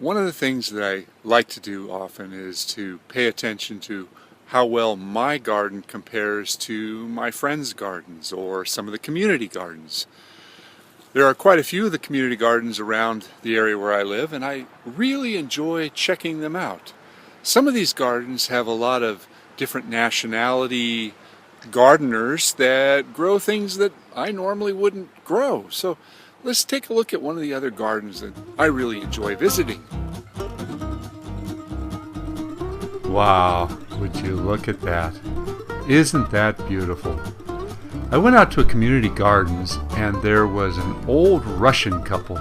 One of the things that I like to do often is to pay attention to how well my garden compares to my friends' gardens or some of the community gardens. There are quite a few of the community gardens around the area where I live, and I really enjoy checking them out. Some of these gardens have a lot of different nationality gardeners that grow things that I normally wouldn't grow. So let's take a look at one of the other gardens that I really enjoy visiting. Wow, would you look at that? Isn't that beautiful? I went out to a community gardens and there was an old Russian couple.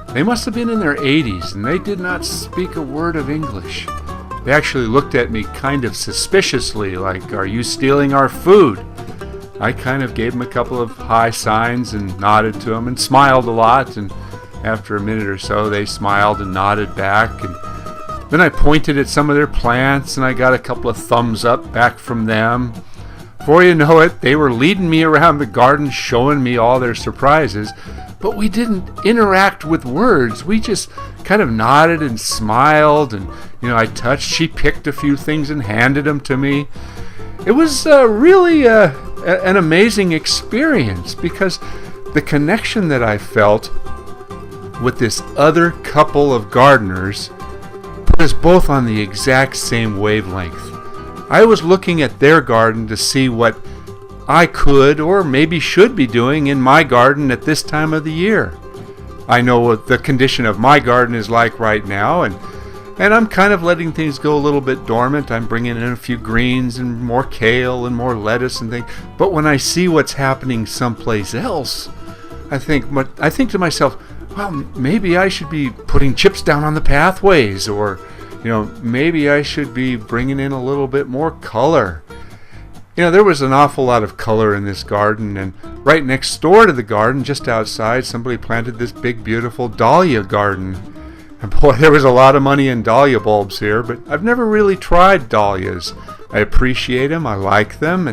They must have been in their 80s and they did not speak a word of English. They actually looked at me kind of suspiciously, like, "Are you stealing our food?" I kind of gave them a couple of high signs and nodded to them and smiled a lot, and after a minute or so they smiled and nodded back, and then I pointed at some of their plants and I got a couple of thumbs up back from them. Before you know it, they were leading me around the garden showing me all their surprises, but we didn't interact with words. We just kind of nodded and smiled, and she picked a few things and handed them to me. It was really an amazing experience because the connection that I felt with this other couple of gardeners put us both on the exact same wavelength. I was looking at their garden to see what I could or maybe should be doing in my garden at this time of the year. I know what the condition of my garden is like right now, and I'm kind of letting things go a little bit dormant. I'm bringing in a few greens and more kale and more lettuce and things. But when I see what's happening someplace else, I think to myself, well, maybe I should be putting chips down on the pathways, or maybe I should be bringing in a little bit more color. There was an awful lot of color in this garden, and right next door to the garden, just outside, somebody planted this big, beautiful dahlia garden. And boy, there was a lot of money in dahlia bulbs here, but I've never really tried dahlias. I appreciate them, I like them,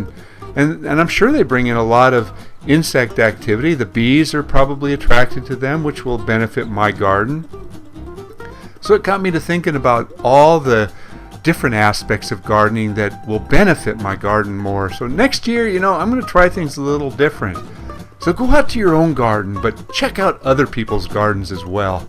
and I'm sure they bring in a lot of insect activity. The bees are probably attracted to them, which will benefit my garden. So it got me to thinking about all the different aspects of gardening that will benefit my garden more. So next year, I'm going to try things a little different. So go out to your own garden, but check out other people's gardens as well.